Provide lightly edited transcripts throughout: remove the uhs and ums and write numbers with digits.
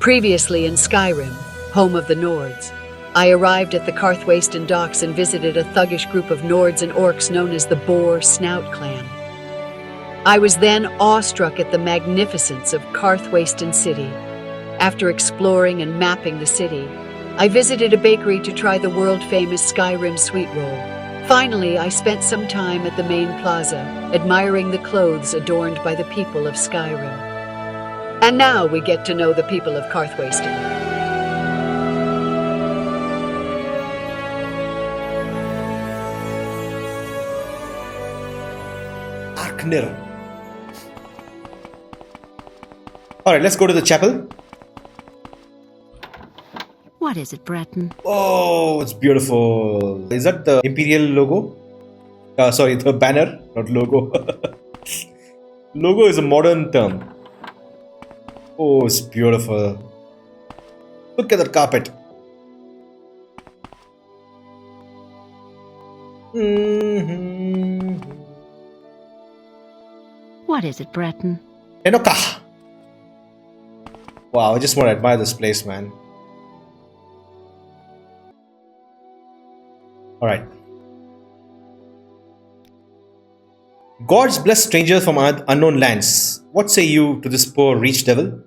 Previously in Skyrim, home of the Nords, I arrived at the Karthwasten docks and visited a thuggish group of Nords and Orcs known as the Boar Snout Clan. I was then awestruck at the magnificence of Karthwasten City. After exploring and mapping the city, I visited a bakery to try the world-famous Skyrim sweet roll. Finally, I spent some time at the main plaza, admiring the clothes adorned by the people of Skyrim. And now we get to know the people of Karthwasten. Archnir. Alright, let's go to the chapel. What is it, Breton? Oh, it's beautiful. Is that the Imperial logo? Sorry, the banner, not logo. Logo is a modern term. Oh, it's beautiful. Look at that carpet. What is it, Breton? Enoka. Wow, I just want to admire this place, man. Alright. Gods bless strangers from unknown lands. What say you to this poor reach devil?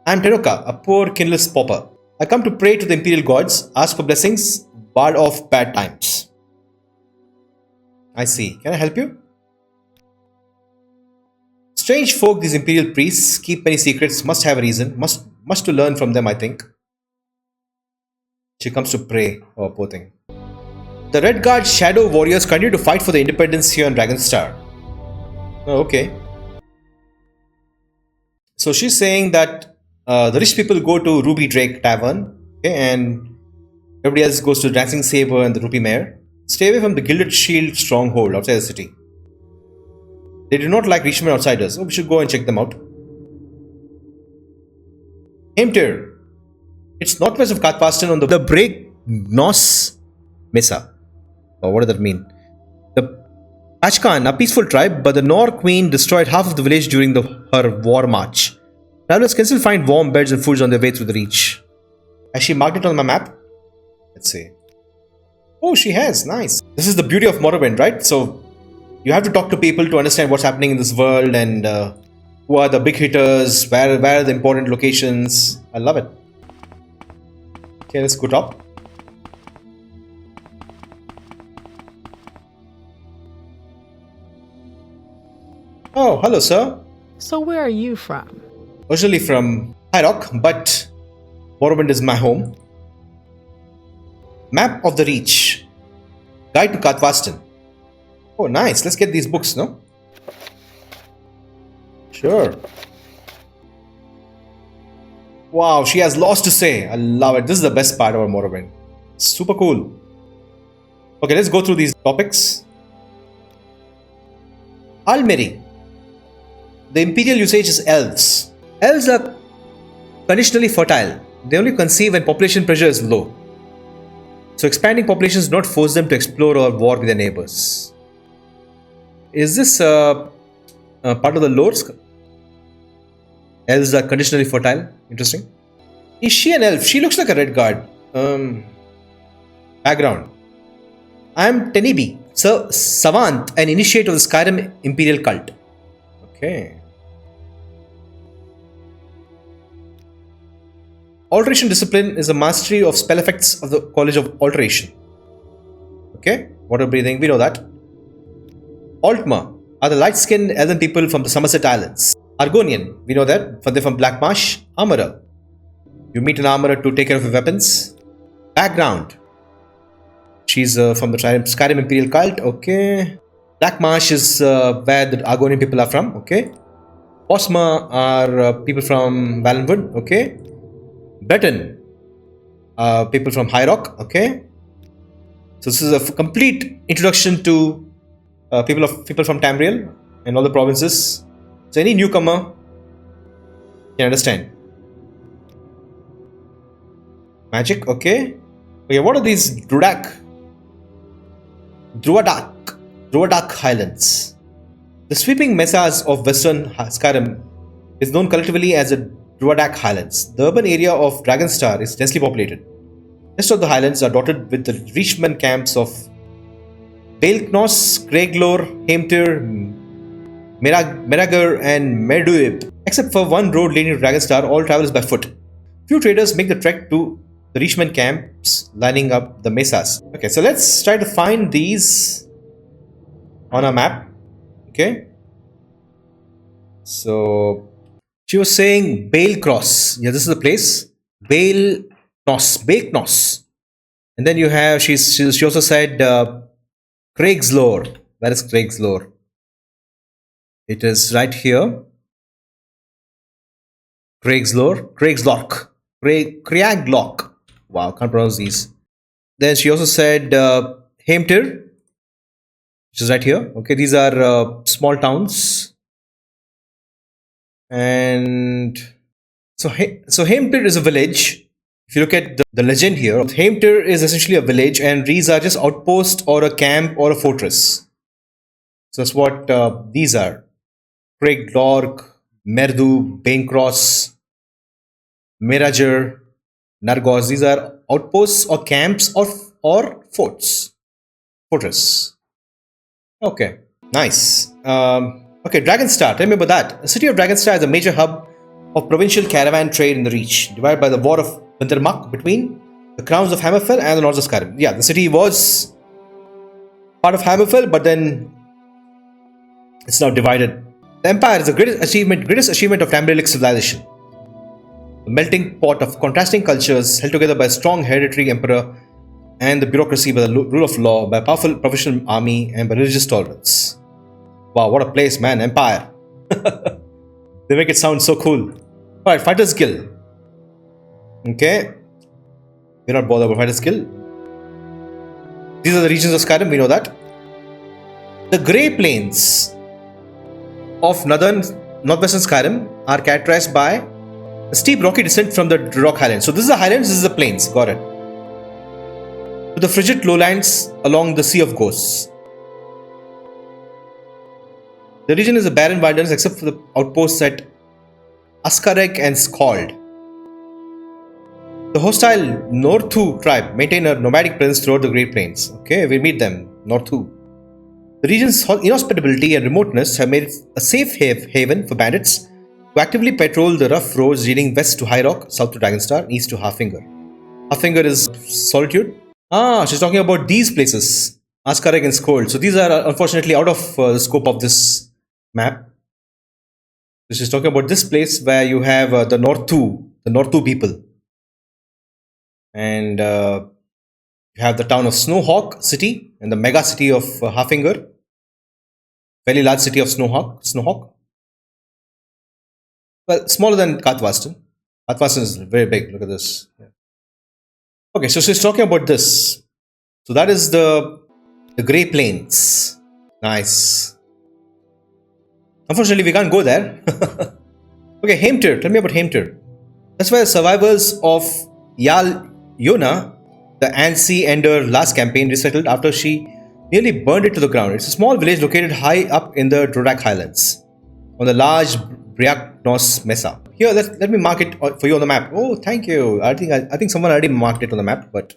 I am Tenoka, a poor kinless pauper. I come to pray to the Imperial gods, ask for blessings, ward off bad times. I see. Can I help you? Strange folk, these Imperial priests, keep many secrets, must have a reason, much to learn from them, I think. She comes to pray. Oh, poor thing. The Red Guard Shadow Warriors continue to fight for the independence here on Dragonstar. Oh, okay. So she's saying that the rich people go to Ruby Drake Tavern, okay, and everybody else goes to Dancing Saber and the Droopy Mare. Stay away from the Gilded Shield stronghold outside the city. They do not like Richmond outsiders. Oh, we should go and check them out. Heimtir. It's northwest of Karthwasten on the Break Nos Mesa. Oh, what does that mean? The Ashkan, a peaceful tribe, but the Nor Queen destroyed half of the village during her war march. Travelers can still find warm beds and foods on their way through the reach. Has she marked it on my map? Let's see. Oh, she has. Nice. This is the beauty of Morrowind, right? So you have to talk to people to understand what's happening in this world and who are the big hitters, where are the important locations. I love it. Okay, let's go top. Oh, hello, sir. So where are you from? Originally from High Rock, but Morrowind is my home. Map of the Reach. Guide to Karthwasten. Oh, nice. Let's get these books, no? Sure. Wow, she has lots to say. I love it. This is the best part about Morrowind. Super cool. Okay, let's go through these topics. Almeri. The imperial usage is elves. Elves are conditionally fertile. They only conceive when population pressure is low. So expanding populations do not force them to explore or war with their neighbors. Is this part of the lore? Elves are conditionally fertile. Interesting. Is she an elf? She looks like a red guard. Background. I am Tenebe, Sir Savant, an initiate of the Skyrim Imperial Cult. Okay. Alteration discipline is the mastery of spell effects of the College of Alteration. Okay, water breathing, we know that. Altmer are the light-skinned elven people from the Somerset Islands. Argonian, we know that, they're from Black Marsh. Armorer. You meet an armorer to take care of your weapons. Background. She's from the Skyrim Imperial Cult. Okay. Black Marsh is where the Argonian people are from. Okay. Osma are people from Valenwood. Okay. Breton, people from High Rock. Okay. So this is a complete introduction to people from Tamriel and all the provinces. So any newcomer can understand. Magic. Okay. Okay. What are these Druadak Highlands? The sweeping mesas of Western Skyrim is known collectively as the Druadak Highlands. The urban area of Dragonstar is densely populated. Rest of the highlands are dotted with the Reachman camps of Baelknos, Craiglor, Heimtir, Meragar, and Merduib. Except for one road leading to Dragonstar, all travel is by foot. Few traders make the trek to the Reachman camps, lining up the mesas. Okay, so let's try to find these on our map. Okay. So she was saying Baelknos. Yeah, this is the place. Baelknos. And then you have, she also said Craigslore. Where is Craigslore? It is right here. Craigslock. Wow, can't pronounce these. Then she also said Heimtir, which is right here. Okay, these are small towns. And so Heimtir is a village. If you look at the legend here, Heimtir is essentially a village, and these are just outpost or a camp or a fortress. So that's what these are. Craiglork, Merdu, Bancross, Mirager, Nargos. These are outposts or camps or forts. Fortress. Okay, nice. Okay, Dragonstar. Tell me about that. The city of Dragonstar is a major hub of provincial caravan trade in the Reach, divided by the War of Wintermark between the crowns of Hammerfell and the Nords of Skyrim. Yeah, the city was part of Hammerfell, but then it's now divided. The Empire is the greatest achievement of Tamrielic civilization. A melting pot of contrasting cultures held together by a strong hereditary emperor and the bureaucracy by the rule of law, by a powerful professional army, and by religious tolerance. Wow, what a place, man. Empire. They make it sound so cool. Alright, Fighters Guild. Okay. We're not bothered about Fighters Guild. These are the regions of Skyrim, we know that. The Grey Plains of northwestern Skyrim are characterized by a steep rocky descent from the Rock Highlands. So this is the highlands, this is the plains, got it. To the frigid lowlands along the Sea of Ghosts. The region is a barren wilderness except for the outposts at Askarek and Skald. The hostile Northu tribe maintain a nomadic presence throughout the Great Plains. Okay, we meet them, Northu. The region's inhospitability and remoteness have made it a safe haven for bandits who actively patrol the rough roads leading west to High Rock, south to Dragonstar, and east to Halffinger. Halffinger is Solitude. She's talking about these places, Askarek and Skald. So these are unfortunately out of the scope of this map. This is talking about this place where you have the Northu people. And you have the town of Snowhawk City and the mega city of Halffinger. Very large city of Snowhawk. Well, smaller than Karthwasten. Karthwasten is very big. Look at this. Yeah. Okay, so she's talking about this. So that is the Grey Plains. Nice. Unfortunately, we can't go there. Okay, Heimtir. Tell me about Heimtir. That's where the survivors of Jarl Yona, the Ansi Ender last campaign, resettled after she nearly burned it to the ground. It's a small village located high up in the Drorak Highlands on the large Briaknos Mesa. Here, let me mark it for you on the map. Oh, thank you. I think someone already marked it on the map, but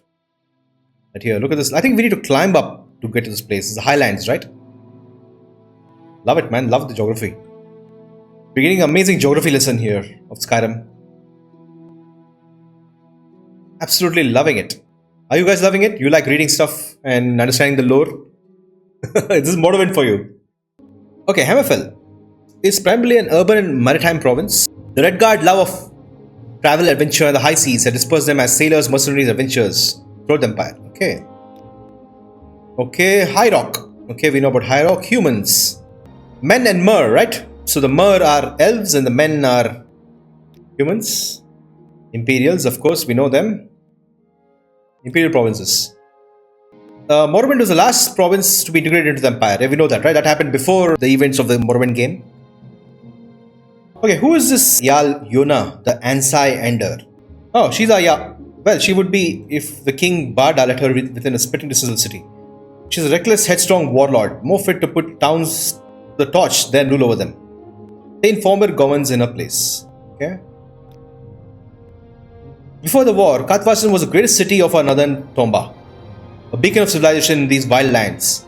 here, look at this. I think we need to climb up to get to this place. It's the Highlands, right? Love it, man. Love the geography. We're getting an amazing geography lesson here of Skyrim. Absolutely loving it. Are you guys loving it? You like reading stuff and understanding the lore? This is Morrowind for you. Okay, Hammerfell is primarily an urban and maritime province. The Red Guard love of travel, adventure, and the high seas had dispersed them as sailors, mercenaries, adventurers throughout the Empire. Okay, High Rock. Okay, we know about High Rock. Humans. Men and Mer, right? So the Mer are elves and the men are humans. Imperials, of course, we know them. Imperial provinces. Morrowind was the last province to be integrated into the Empire. Yeah, we know that, right? That happened before the events of the Morrowind game. Okay, who is this Jarl Yona, the Ansai Ender? Oh, she's a well, she would be if the king Barda let her within a spitting distance of the city. She's a reckless, headstrong warlord, more fit to put towns to the torch than rule over them. The informer governs in her place. Okay. Before the war, Karthwasten was the greatest city of our northern Tomba, a beacon of civilization in these wild lands.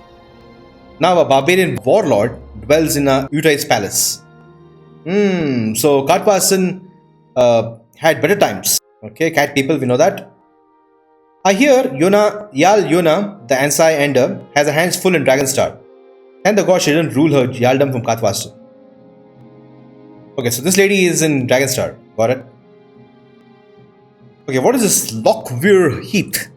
Now a barbarian warlord dwells in a Utai's palace. So Karthwasten had better times. Okay, cat people, we know that. I hear Yona, the Ansai Ender, has her hands full in Dragonstar. And the god she didn't rule her Yaldom from Karthwasten. Okay, so this lady is in Dragonstar. Got it? Okay, what is this Lochvure Heath?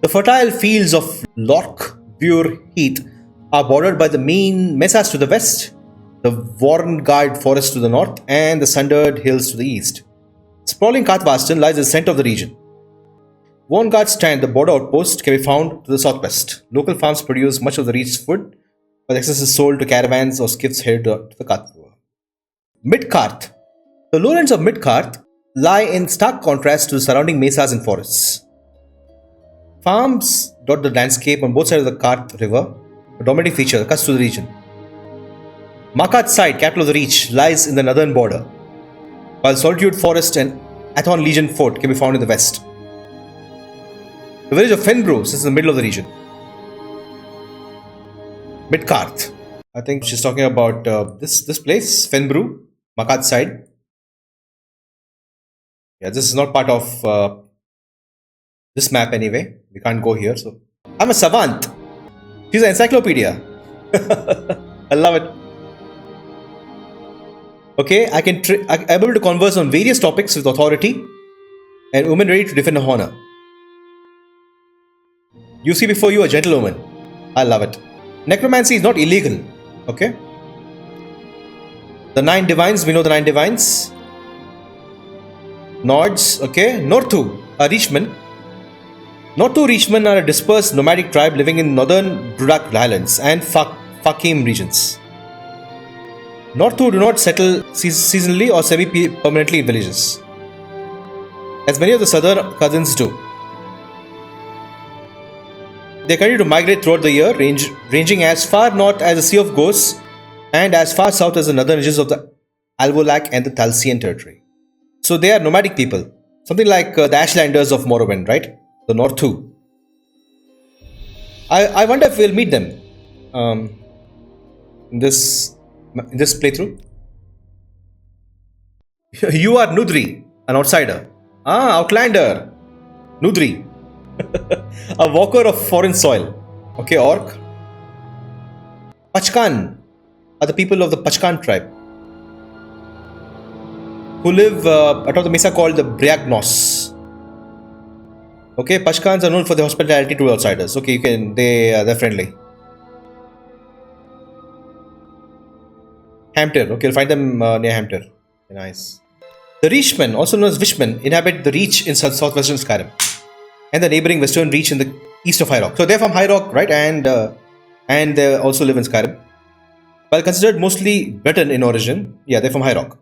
The fertile fields of Lochvure Heath are bordered by the mean mesas to the west, the Warrengard forest to the north, and the Sundered hills to the east. Sprawling Karthwasten lies in the center of the region. Warrengard Strand, the border outpost, can be found to the southwest. Local farms produce much of the region's food, but the excess is sold to caravans or skiffs headed to the Karth River. Midkarth. The lowlands of Midkarth lie in stark contrast to the surrounding mesas and forests. Farms dot the landscape on both sides of the Karth River, a dominating feature that cuts through the region. Markarth side, capital of the Reach, lies in the northern border, while Solitude Forest and Athon Legion Fort can be found in the west. The village of Fenbru sits in the middle of the region. Midkarth. I think she's talking about this place, Fenbru, Markarth side. Yeah, this is not part of this map anyway. We can't go here. So I'm a savant. She's an encyclopedia. I love it. Okay, I'm able to converse on various topics with authority and women ready to defend her honor. You see before you a gentlewoman. I love it. Necromancy is not illegal. Okay. The 9 divines, we know the 9 divines. Nords, okay. Northu, a Reachmen. Northu Reachmen are a dispersed nomadic tribe living in northern Brudak Highlands and Fakim regions. Northu do not settle seasonally or semi-permanently in villages, as many of the southern cousins do. They continue to migrate throughout the year, ranging as far north as the Sea of Ghosts and as far south as the northern ridges of the Alvolak and the Thalcian territory. So they are nomadic people, something like the Ashlanders of Morrowind, right? The Northu. I wonder if we'll meet them in this playthrough. You are Nudri, an outsider. Outlander. Nudri. A walker of foreign soil. Okay, orc. Pachkan are the people of the Pachkan tribe who live atop the mesa called the Briagnos. Okay, Pachkans are known for their hospitality to outsiders. Okay, they're friendly. Hamter. Okay, you'll find them near Hamter. Nice. The Reachmen, also known as Wishmen, inhabit the Reach in southwestern Skyrim and the neighboring western Reach in the east of High Rock. So they're from High Rock, right? And they also live in Skyrim. While considered mostly Breton in origin, yeah, they're from High Rock.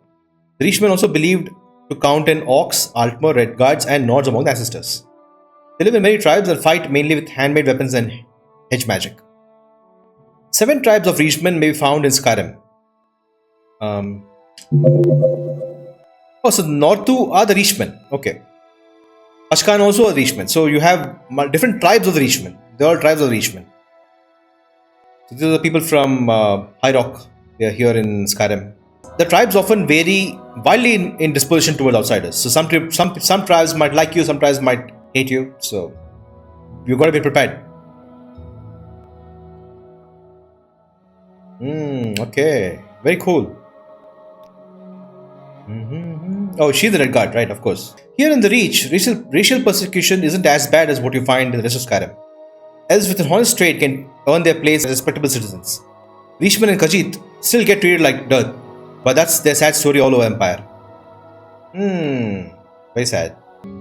The Reachmen also believed to count in Orcs, Altmer, Redguards, and Nords among the ancestors. They live in many tribes and fight mainly with handmade weapons and hedge magic. 7 tribes of Reachmen may be found in Skyrim. So Northu are the Reachmen. Okay. Pachkan also are Reachmen. So you have different tribes of the Reachmen. They're all tribes of the Reachmen. So these are the people from High Rock. They are here in Skyrim. The tribes often vary wildly in disposition towards outsiders. So some tribes might like you, some tribes might hate you. So you've got to be prepared. Okay. Very cool. Oh, she's the Red Guard, right? Of course. Here in the Reach, racial persecution isn't as bad as what you find in the rest of Skyrim. Elves with an honest trade can earn their place as respectable citizens. Reachmen and Khajiit still get treated like dirt, but that's their sad story all over Empire. Very sad.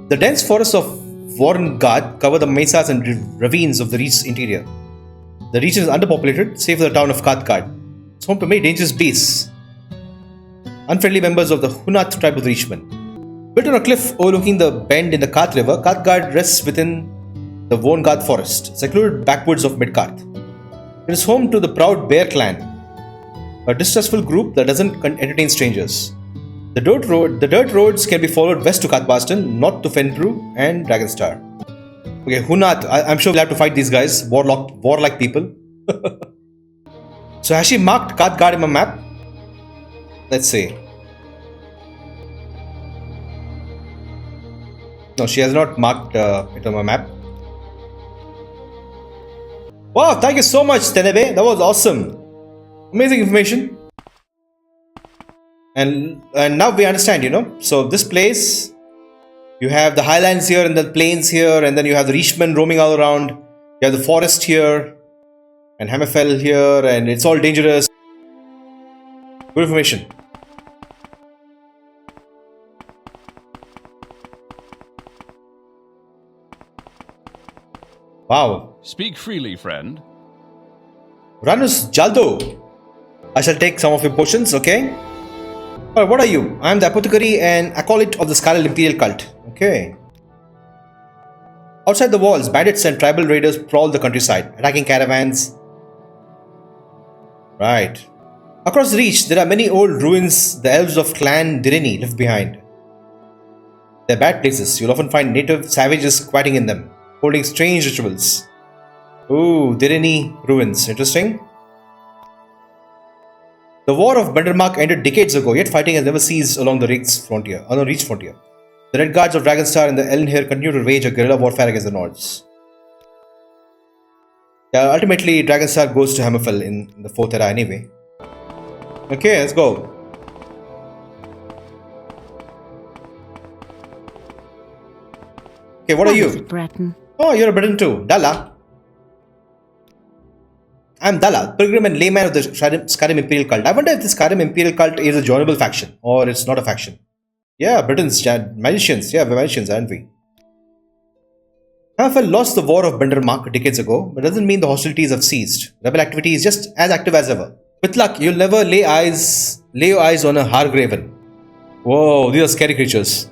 The dense forests of Warrengard cover the mesas and ravines of the Reach's interior. The region is underpopulated, save for the town of Karthgard. It's home to many dangerous beasts. Unfriendly members of the Hunath tribe of the Reachmen. Built on a cliff overlooking the bend in the Karth River, Karthgard rests within the Warrengard forest, secluded backwoods of Midkarth. It is home to the proud Bear clan, a distrustful group that doesn't entertain strangers. The dirt roads can be followed west to Karthwasten, north to Fenbrew and Dragonstar. Okay, Hunat, I'm sure we'll have to fight these guys, warlike people. So has she marked Karthgard in my map? Let's see. No, she has not marked it on my map. Wow, thank you so much, Tenebe. That was awesome. Amazing information. And now we understand, So this place, you have the highlands here and the plains here, and then you have the Reachmen roaming all around. You have the forest here, and Hammerfell here, and it's all dangerous. Good information. Wow. Speak freely, friend. Ranus Jaldo. I shall take some of your potions, okay? Alright, what are you? I am the apothecary and acolyte of the Skyrim Imperial Cult. Okay. Outside the walls, bandits and tribal raiders prowl the countryside, attacking caravans. Right. Across the reach, there are many old ruins the elves of Clan Dirini left behind. They're bad places. You'll often find native savages squatting in them, holding strange rituals. Ooh, Dirini ruins. Interesting. The War of Bendermark ended decades ago, yet fighting has never ceased along the Reach frontier. The Red Guards of Dragonstar and the Elnir continue to wage a guerrilla warfare against the Nords. Yeah, ultimately, Dragonstar goes to Hammerfell in the 4th era anyway. Okay, let's go. Okay, what are you? Breton. Oh, you're a Breton too. Dalla. I'm Dalla, pilgrim and layman of the Skyrim Imperial Cult. I wonder if the Skyrim Imperial Cult is a joinable faction or it's not a faction. Yeah, Britons, magicians. Yeah, we're magicians, aren't we? Hammerfell lost the War of Bendermark decades ago, but doesn't mean the hostilities have ceased. Rebel activity is just as active as ever. With luck, you'll never lay your eyes on a Hargraven. Whoa, these are scary creatures.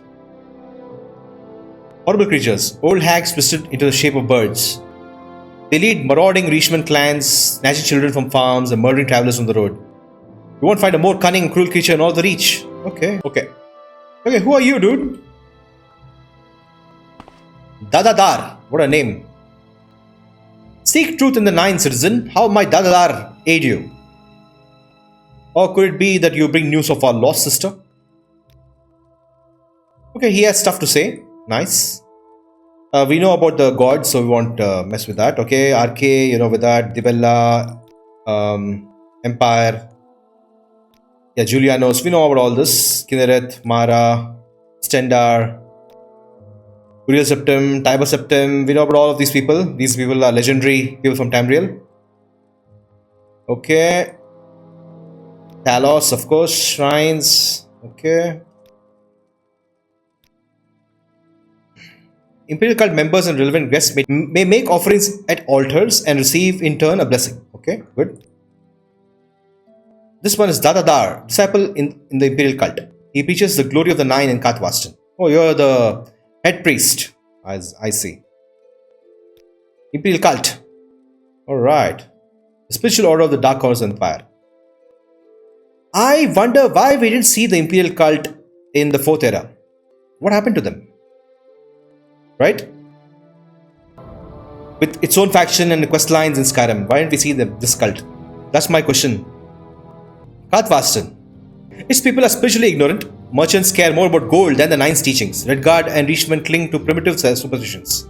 Horrible creatures, old hags twisted into the shape of birds. They lead marauding Reachman clans, snatching children from farms and murdering travelers on the road. You won't find a more cunning and cruel creature in all the Reach. Okay, who are you, dude? Dadadar, what a name. Seek truth in the Nine, citizen. How might Dadadar aid you? Or could it be that you bring news of our lost sister? Okay, he has stuff to say. Nice. We know about the gods, so we won't mess with that. Okay, Arche, with that. Dibella, Empire. Yeah, Julianos. We know about all this. Kinneret, Mara, Stendar, Uriel Septim, Tiber Septim. We know about all of these people. These people are legendary people from Tamriel. Okay. Talos, of course. Shrines. Okay. Imperial Cult members and relevant guests may make offerings at altars and receive in turn a blessing. Okay, good. This one is Dadadar, disciple in the Imperial Cult. He preaches the glory of the Nine in Karthwasten. Oh, you're the head priest, as I see. Imperial Cult. Alright. The spiritual order of the Dark Horse Empire. I wonder why we didn't see the Imperial Cult in the 4th era. What happened to them? Right? With its own faction and quest lines in Skyrim, why didn't we see this cult? That's my question. Karthwasten. Its people are spiritually ignorant. Merchants care more about gold than the Nine's teachings. Redguard and Reachmen cling to primitive superstitions.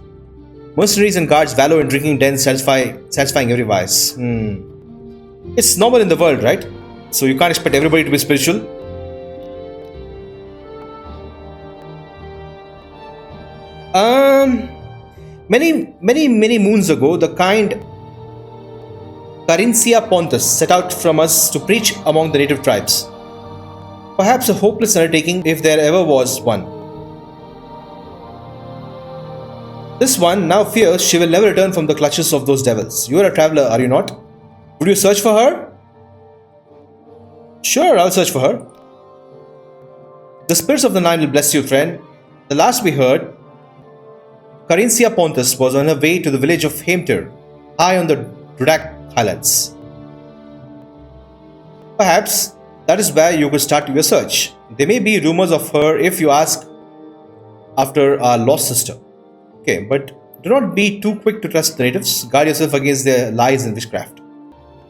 Mercenaries and guards wallow in drinking dens, satisfying every vice. It's normal in the world, right? So you can't expect everybody to be spiritual. Many moons ago, the kind Carinthia Pontus set out from us to preach among the native tribes. Perhaps a hopeless undertaking if there ever was one. This one now fears she will never return from the clutches of those devils. You are a traveler, are you not? Would you search for her? Sure, I'll search for her. The spirits of the Nine will bless you, friend. The last we heard, Carinthia Pontus was on her way to the village of Heimtir, high on the Drudak Highlands. Perhaps that is where you could start your search. There may be rumors of her if you ask after our lost sister. Okay, but do not be too quick to trust the natives. Guard yourself against their lies and witchcraft.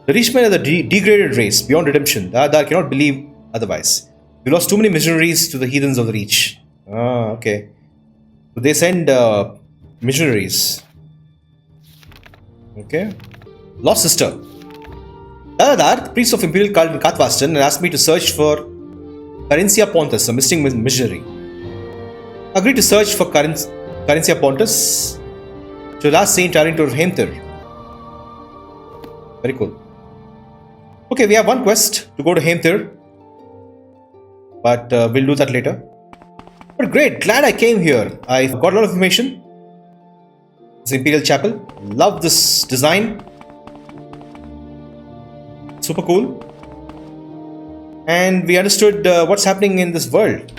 The Reachmen are the degraded race beyond redemption. The Adar cannot believe otherwise. We lost too many missionaries to the heathens of the Reach. Ah, okay. So they send missionaries. Okay. Lost sister. The Adar, priest of Imperial Cult in Karthwasten, asked me to search for Carinthia Pontus, a missing missionary. Agreed to search for Carinthia Pontus to last saint turning to Heimthir. Very cool. Okay, we have one quest to go to Heimthir, but we'll do that later. But great, glad I came here. I got a lot of information. This Imperial Chapel. Love this design. Super cool. And we understood what's happening in this world.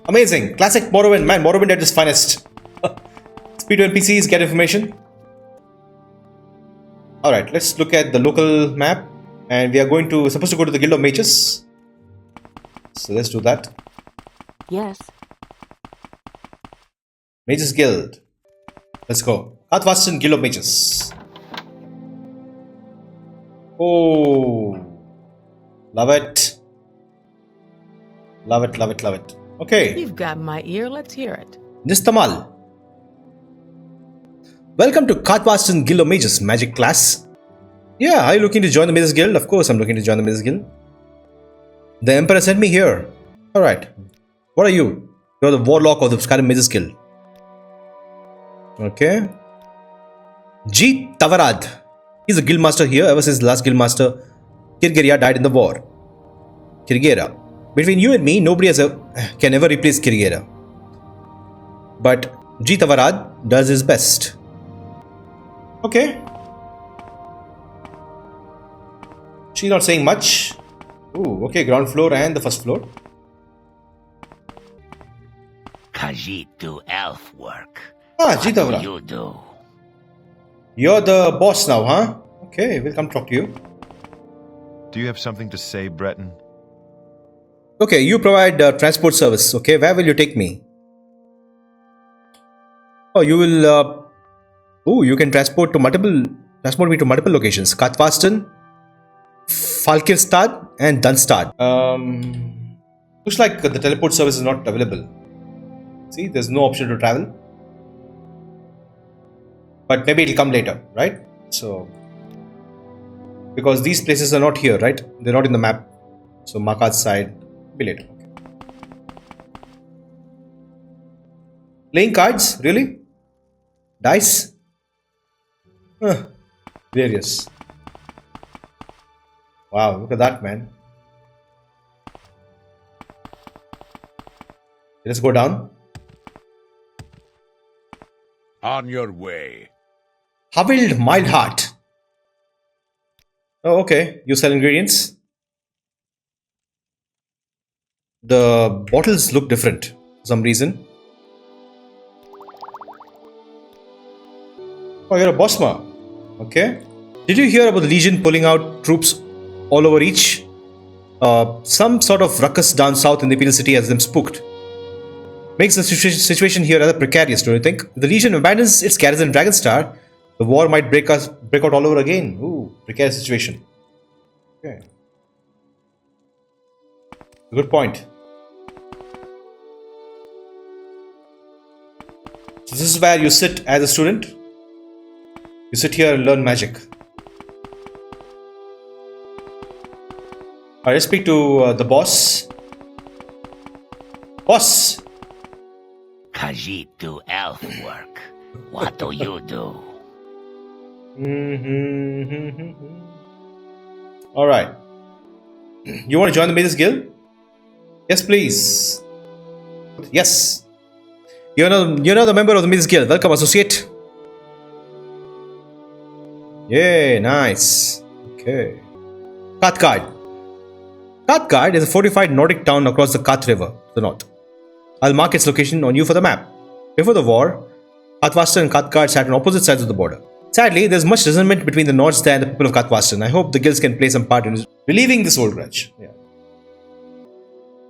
Amazing. Classic Morrowind. Man, Morrowind at its finest. Speed to NPCs, get information. Alright, let's look at the local map. And we are supposed to go to the Guild of Mages. So let's do that. Yes. Mages Guild. Let's go. Karthwasten Guild of Mages. Oh. Love it. Love it, love it, love it. Okay. You've got my ear. Let's hear it. Nistamal. Welcome to Karthwasten Guild of Mages Magic class. Yeah, are you looking to join the Mages Guild? Of course I'm looking to join the Mages Guild. The Emperor sent me here. Alright. What are you? You're the Warlock of the Skyrim Mages Guild. Okay. G. Tavarad. He's a guildmaster here ever since the last guildmaster Kirgeria died in the war. Kirgera. Between you and me, nobody can ever replace Kirgera. But G. Tavarad does his best. Okay. She's not saying much. Ooh, okay, ground floor and the first floor. Khajiit do elf work. Ah, G. What do Tavarad. you do? You're the boss now, huh? Okay, we'll come talk to you. Do you have something to say, Breton? Okay, you provide transport service. Okay, where will you take me? Oh, you will. You can transport me to multiple locations: Karthwasten, Falkirstad, and Dunstad. Looks like the teleport service is not available. See, there's no option to travel. But maybe it'll come later, right? So, because these places are not here, right? They're not in the map. So, Makad's side, be later. Okay. Playing cards? Really? Dice? Various. Wow, look at that, man. Let's go down. On your way. Huddled Mild Heart. Oh, okay. You sell ingredients. The bottles look different for some reason. Oh, you're a Bosma. Okay. Did you hear about the Legion pulling out troops all over Reach? Some sort of ruckus down south in the Imperial City has them spooked. Makes the situation here rather precarious, don't you think? If the Legion abandons its garrison in Dragonstar, the war might break out all over again. Ooh, precarious situation. Okay. Good point. So this is where you sit as a student. You sit here and learn magic. Alright, let's speak to the boss. Boss! Khajiit do elf work. What do you do? Alright. You want to join the Mages Guild? Yes, please. Yes. You're now the member of the Mages Guild. Welcome, associate. Yay, nice. Okay. Cathcart. Cathcart is a fortified Nordic town across the Kath River to the north. I'll mark its location on you for the map. Before the war, Karthwasten and Cathcart sat on opposite sides of the border. Sadly, there's much resentment between the Nords and the people of Karthwasten. I hope the guilds can play some part in relieving this old grudge. Yeah.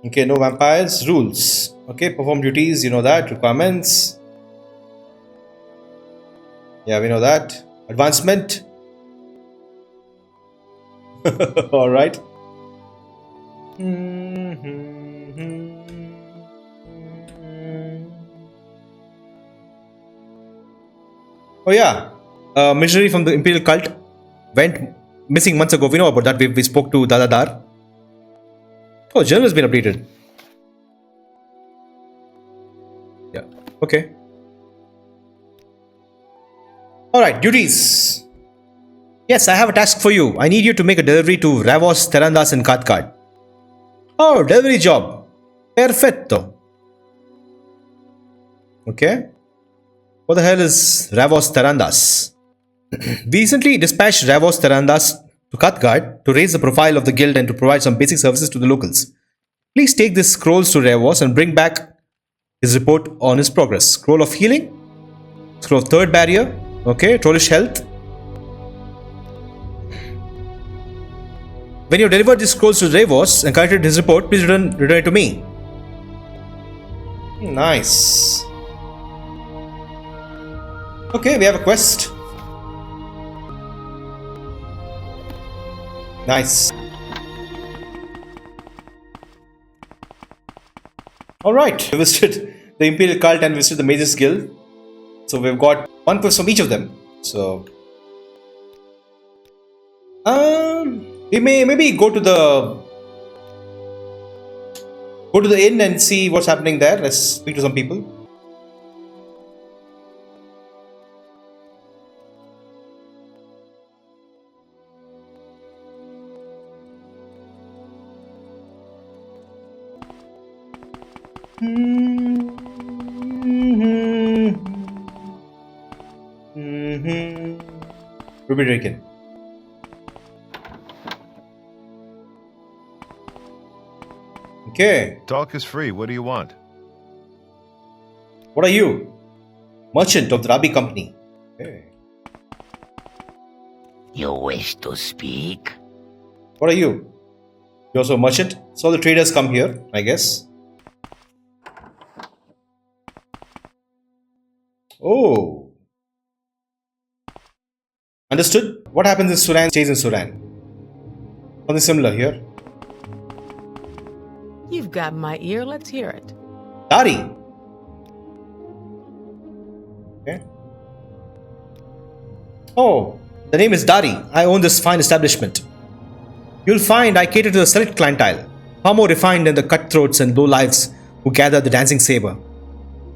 Okay, no vampires. Rules. Okay, perform duties. You know that. Requirements. Yeah, we know that. Advancement. Alright. Oh yeah. A missionary from the Imperial Cult went missing months ago. We know about that. We spoke to Dadadar. Oh, journal has been updated. Yeah. Okay. Alright, duties. Yes, I have a task for you. I need you to make a delivery to Ravos, Terandas and Katkad. Oh, delivery job. Perfetto. Okay. What the hell is Ravos Terandas? We recently dispatched Ravos Terandas to Katkad to raise the profile of the guild and to provide some basic services to the locals. Please take this scrolls to Ravos and bring back his report on his progress. Scroll of healing. Scroll of third barrier. Okay, trollish health. When you delivered these scrolls to Ravos and collected his report, please return it to me. Nice. Okay, we have a quest. Nice. Alright, we visited the Imperial Cult and visited the Mages Guild. So we've got one quest from each of them. So we may maybe go to the inn and see what's happening there. Let's speak to some people. Ruby Draken. Okay. Talk is free. What do you want? What are you? Merchant of the Rabi Company. Okay. You wish to speak? What are you? You're also a merchant? So the traders come here, I guess. Oh. Understood. What happens if Suran stays in Suran? Something similar here. You've got my ear, let's hear it. Dari. Okay. Oh, the name is Dari. I own this fine establishment. You'll find I cater to the select clientele, far more refined than the cutthroats and lowlives who gather the dancing saber.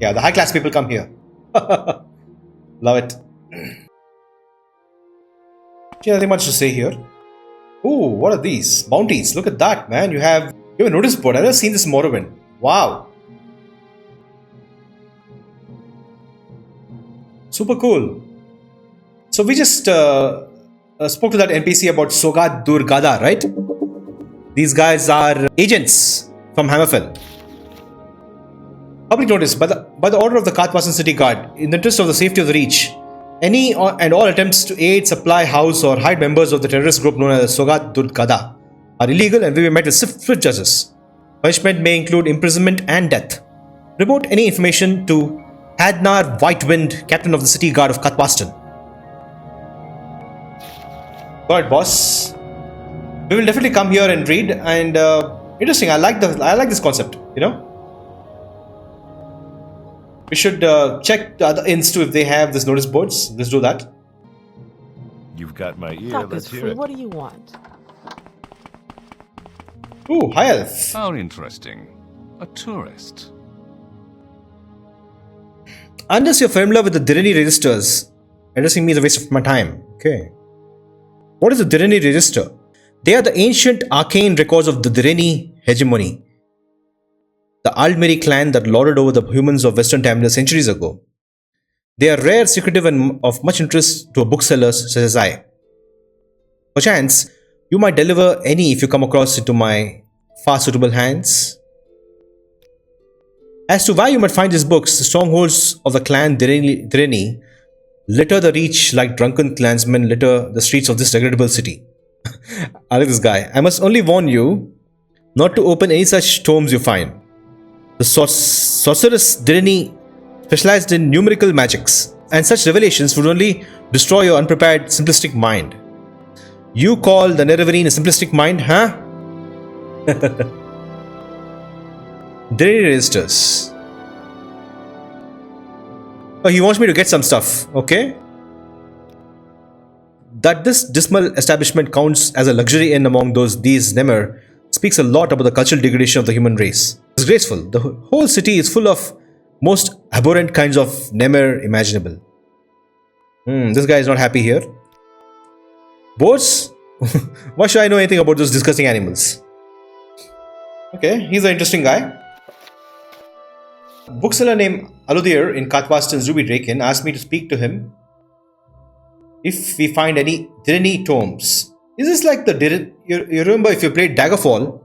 Yeah, the high class people come here. Love it. Nothing much to say here. Ooh, what are these? Bounties. Look at that, man. You have a notice board. I've never seen this in Morrowind. Wow. Super cool. So we just spoke to that NPC about Sogat Durgada, right? These guys are agents from Hammerfell. Public notice, by the order of the Karthwasten City Guard, in the interest of the safety of the Reach, any and all attempts to aid, supply, house, or hide members of the terrorist group known as Sogat Durgada are illegal and will be met with swift justice. Punishment may include imprisonment and death. Report any information to Hadnar Whitewind, captain of the city guard of Karthwasten. Got it, boss. We will definitely come here and read. And interesting. I like this concept. You know, we should check the other inns too if they have this notice boards. Let's do that. You've got my ear. Talk Let's is hear free. it. What do you want? Ooh, high elf. How interesting. A tourist. Unless you're familiar with the Direni registers, addressing me is a waste of my time. Okay. What is the Direni register? They are the ancient arcane records of the Direni hegemony, the Aldmeri clan that lorded over the humans of Western Tamriel centuries ago. They are rare, secretive, and of much interest to booksellers such as I. Perchance, you might deliver any if you come across into my far suitable hands. As to why you might find these books, the strongholds of the clan Direni litter the Reach like drunken clansmen litter the streets of this regrettable city. I like this guy. I must only warn you, not to open any such tomes you find. The sorceress Direni specialized in numerical magics, and such revelations would only destroy your unprepared, simplistic mind. You call the Nereverine a simplistic mind, huh? Direni registers. Oh, he wants me to get some stuff, okay? That this dismal establishment counts as a luxury inn among these Nemer speaks a lot about the cultural degradation of the human race. Disgraceful. The whole city is full of most abhorrent kinds of Nemer imaginable. This guy is not happy here. Boars? Why should I know anything about those disgusting animals? Okay, he's an interesting guy. A bookseller named Aludir in Karthwasten's Ruby Draken asked me to speak to him if we find any Direni tomes. Is this like the Direni? You remember if you played Daggerfall,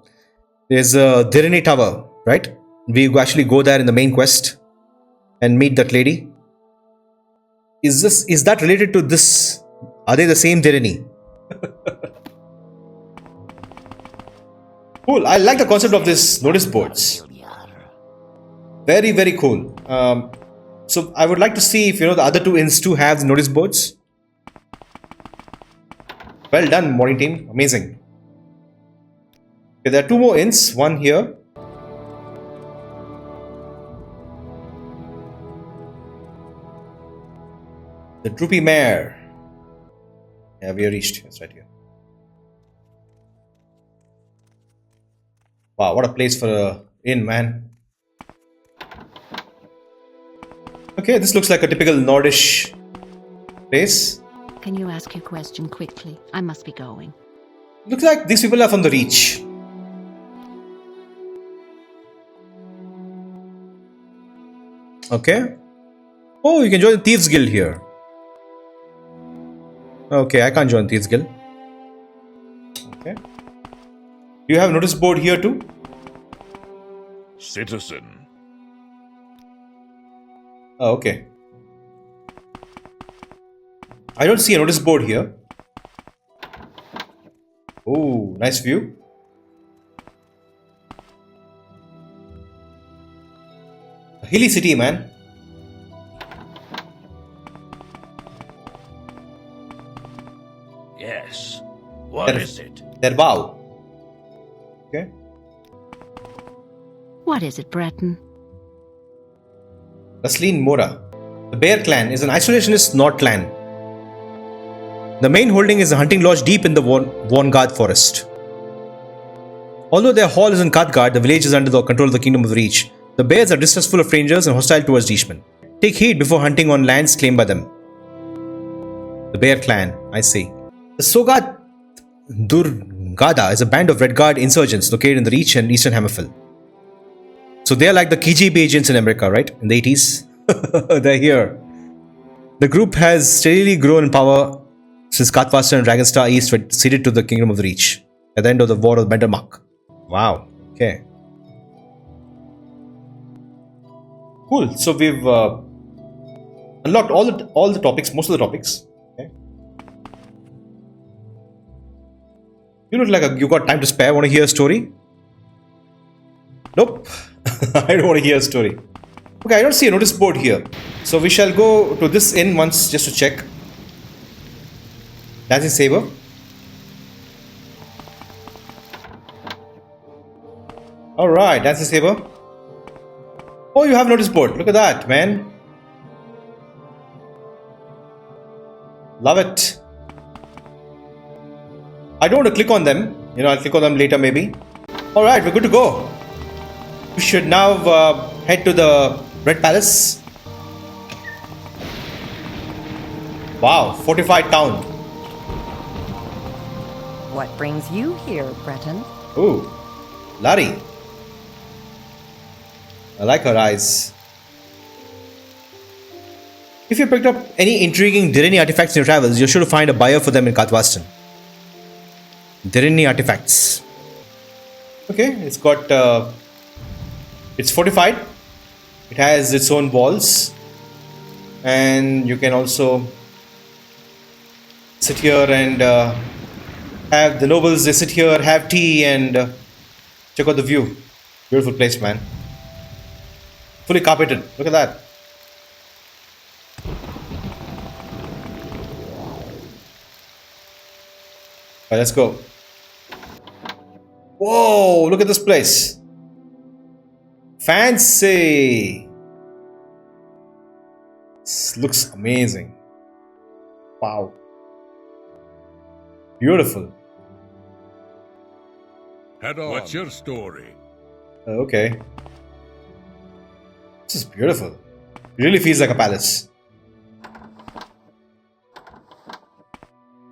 there's a Direni tower, right? We actually go there in the main quest and meet that lady. Is that related to this? Are they the same Direni? Cool. I like the concept of this notice boards. Very, very cool. So I would like to see if the other two inns too have the notice boards. Well done, morning team. Amazing. Okay, there are two more inns. One here. The Droopy Mare. Yeah, we reached. It's right here. Wow, what a place for a inn, man. Okay, this looks like a typical Nordish place. Can you ask your question quickly? I must be going. Looks like these people are from the Reach. Okay. Oh, you can join the Thieves Guild here. Okay, I can't join Thieves Guild. Okay. Do you have a notice board here too? Citizen. Oh, okay. I don't see a notice board here. Oh, nice view. A hilly city, man. Yes. What is it? Wow. Okay. What is it, Breton? Rasleen Mora. The Bear Clan is an isolationist Nord clan. The main holding is a hunting lodge deep in the Vongard forest. Although their hall is in Kathgard, the village is under the control of the Kingdom of the Reach. The bears are distrustful of strangers and hostile towards Reachmen. Take heed before hunting on lands claimed by them. The Bear Clan, I see. The Sogat Durgada is a band of Red Guard insurgents located in the Reach and Eastern Hammerfell. So they are like the KGB agents in America, right? In the 80s. They're here. The group has steadily grown in power since Karthwasten and Dragonstar East were ceded to the Kingdom of the Reach at the end of the War of Bendermark. Wow. Okay. Cool. So we've unlocked all the topics, most of the topics. Okay. You look like you got time to spare. Want to hear a story? Nope. I don't want to hear a story. Okay, I don't see a notice board here. So we shall go to this inn once just to check. Dancing Saber. Alright, Dancing Saber. Oh, you have notice board. Look at that, man. Love it. I don't want to click on them. I'll click on them later maybe. Alright, we're good to go. We should now head to the Red Palace. Wow, fortified town. What brings you here, Breton? Ooh, Larry. I like her eyes. If you picked up any intriguing Direni artifacts in your travels, you're sure to find a buyer for them in Karthwasten. Direni artifacts. Okay, it's got... it's fortified. It has its own walls. And you can also sit here and have the nobles, they sit here, have tea and Check out the view. Beautiful place, man. Fully carpeted. Look at that. Alright, let's go. Whoa, look at this place. Fancy. This looks amazing. Wow. Beautiful. Head on. What's your story? Okay. This is beautiful. It really feels like a palace.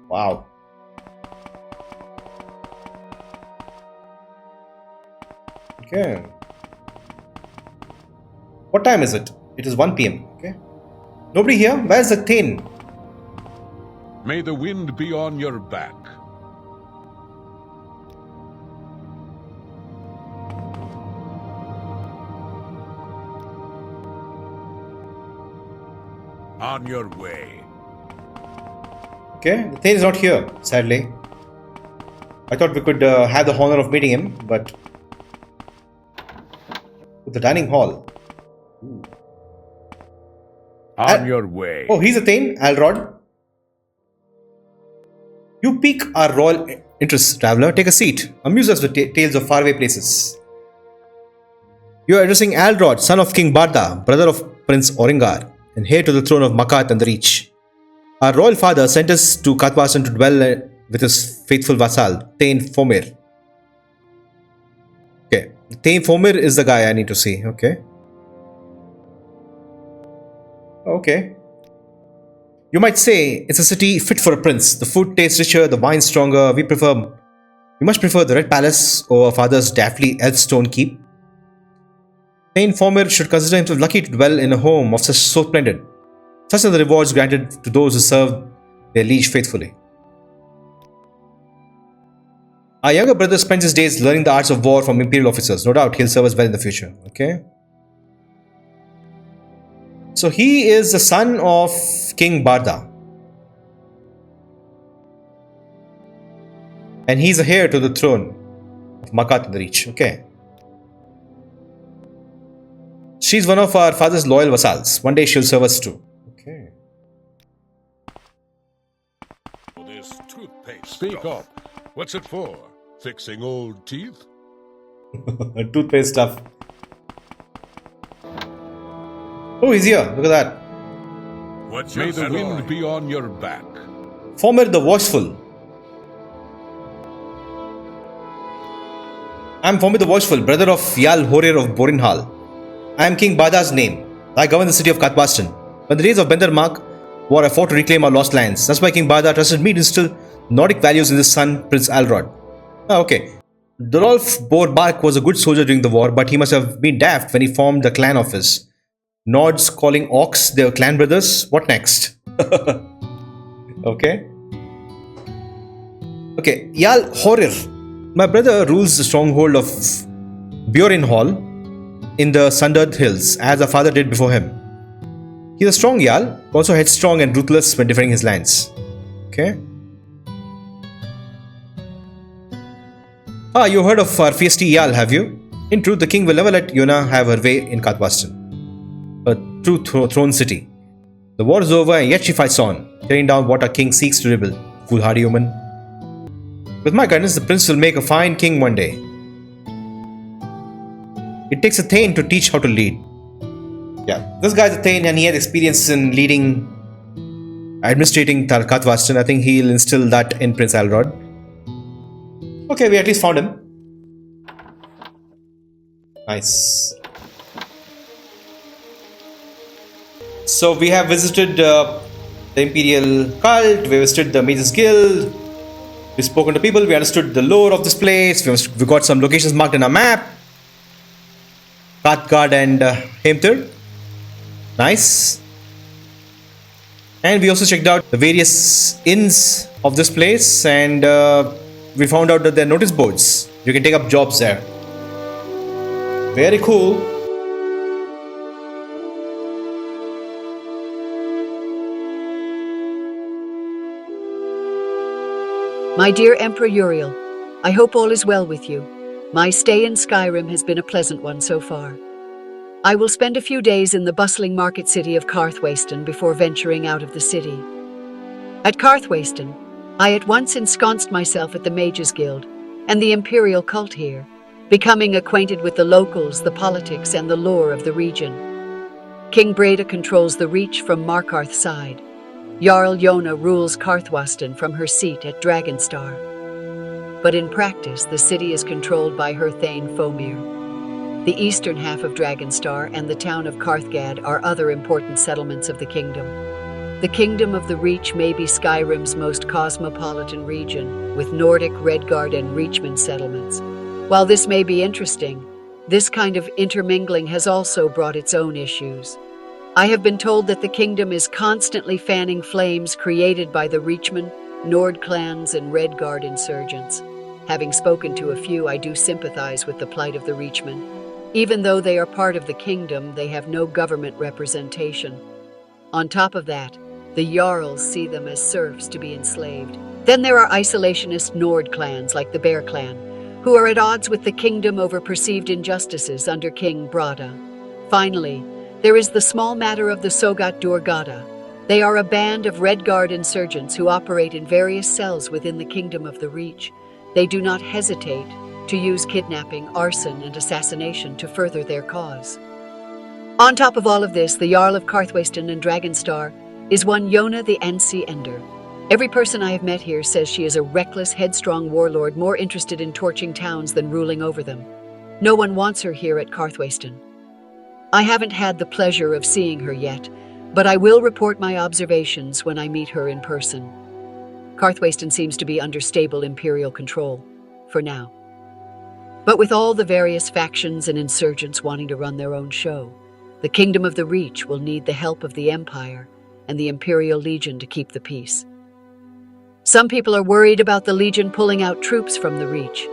Wow. Okay. What time is it? It is 1 p.m. Okay. Nobody here? Where's the TESIII? May the wind be on your back. On your way. Okay, the TESIII is not here, sadly. I thought we could have the honor of meeting him, but with the dining hall. Ooh. On your way. Oh, he's a TESIII, Alrod. You pique our royal interest, traveler. Take a seat. Amuse us with tales of faraway places. You are addressing Alrod, son of King Barda, brother of Prince Oringar, and heir to the throne of Makat and the Reach. Our royal father sent us to Karthwasten to dwell with his faithful vassal, TESIII Fomir. Okay, TESIII Fomir is the guy I need to see. Okay. Okay. You might say it's a city fit for a prince. The food tastes richer, the wine stronger. We much prefer the Red Palace over our father's daftly Elfstone keep. TESIII Fomir should consider himself lucky to dwell in a home of such so splendid. Such are the rewards granted to those who serve their liege faithfully. Our younger brother spends his days learning the arts of war from Imperial officers. No doubt he'll serve us well in the future. Okay. So he is the son of King Barda. And he's a heir to the throne of Makat and the Reach. Okay. She's one of our father's loyal vassals. One day she'll serve us too. Okay. This toothpaste. Speak up. What's it for? Fixing old teeth? Toothpaste stuff. Oh, he's here. Look at that. What's May the wind be on your back. Fomir the Watchful. I am Fomir the Watchful, brother of Yal Horir of Borinhal. I am King Bada's name. I govern the city of Karthwasten. When the days of Bendermark war, I fought to reclaim our lost lands. That's why King Bada trusted me to instill Nordic values in his son, Prince Alrod. Ah, okay. Dorolf Borbark was a good soldier during the war, but he must have been daft when he formed the clan of his Nords calling orcs their clan brothers. What next? Okay. Okay, Yal Horir. My brother rules the stronghold of Bjorinhal in the Sundered Hills, as our father did before him. He's a strong Yal, also headstrong and ruthless when defending his lands. Okay. Ah, you heard of our feisty Yal, have you? In truth, the king will never let Yona have her way in Karthwasten, a true throne city. The war is over and yet she fights on, tearing down what our king seeks to rebuild. Foolhardy woman. With my guidance, the prince will make a fine king one day. It takes a TESIII to teach how to lead. Yeah, this guy's a TESIII and he has experience in administrating Karthwasten. I think he'll instill that in Prince Alrod. Okay, we at least found him. Nice. So we have visited the Imperial Cult, we visited the Mages Guild, we've spoken to people, we understood the lore of this place, we got some locations marked in our map. Karthgard and Heimthur. Nice. And we also checked out the various inns of this place and we found out that there are notice boards. You can take up jobs there. Very cool. My dear Emperor Uriel, I hope all is well with you. My stay in Skyrim has been a pleasant one so far. I will spend a few days in the bustling market city of Karthwasten before venturing out of the city. At Karthwasten, I at once ensconced myself at the Mages Guild and the Imperial Cult here, becoming acquainted with the locals, the politics, and the lore of the region. King Breda controls the Reach from Markarth's side. Jarl Yona rules Karthwasten from her seat at Dragonstar. But in practice, the city is controlled by her Thane Fomir. The eastern half of Dragonstar and the town of Karthgad are other important settlements of the kingdom. The Kingdom of the Reach may be Skyrim's most cosmopolitan region, with Nordic, Redguard, and Reachman settlements. While this may be interesting, this kind of intermingling has also brought its own issues. I have been told that the kingdom is constantly fanning flames created by the Reachman, Nord clans, and Redguard insurgents. Having spoken to a few, I do sympathize with the plight of the Reachmen. Even though they are part of the kingdom, they have no government representation. On top of that, the Jarls see them as serfs to be enslaved. Then there are isolationist Nord clans like the Bear Clan, who are at odds with the kingdom over perceived injustices under King Brada. Finally, there is the small matter of the Sogat Durgada. They are a band of Redguard insurgents who operate in various cells within the Kingdom of the Reach. They do not hesitate to use kidnapping, arson, and assassination to further their cause. On top of all of this, the Jarl of Karthwasten and Dragonstar is one Yona the Ansi Ender. Every person I have met here says she is a reckless, headstrong warlord more interested in torching towns than ruling over them. No one wants her here at Karthwasten. I haven't had the pleasure of seeing her yet, but I will report my observations when I meet her in person. Karthwasten seems to be under stable Imperial control, for now. But with all the various factions and insurgents wanting to run their own show, the Kingdom of the Reach will need the help of the Empire and the Imperial Legion to keep the peace. Some people are worried about the Legion pulling out troops from the Reach.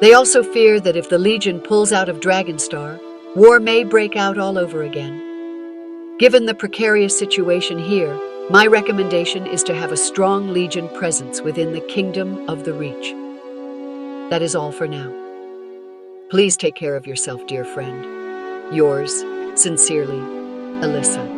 They also fear that if the Legion pulls out of Dragonstar, war may break out all over again. Given the precarious situation here, my recommendation is to have a strong Legion presence within the Kingdom of the Reach. That is all for now. Please take care of yourself, dear friend. Yours, sincerely, Alyssa.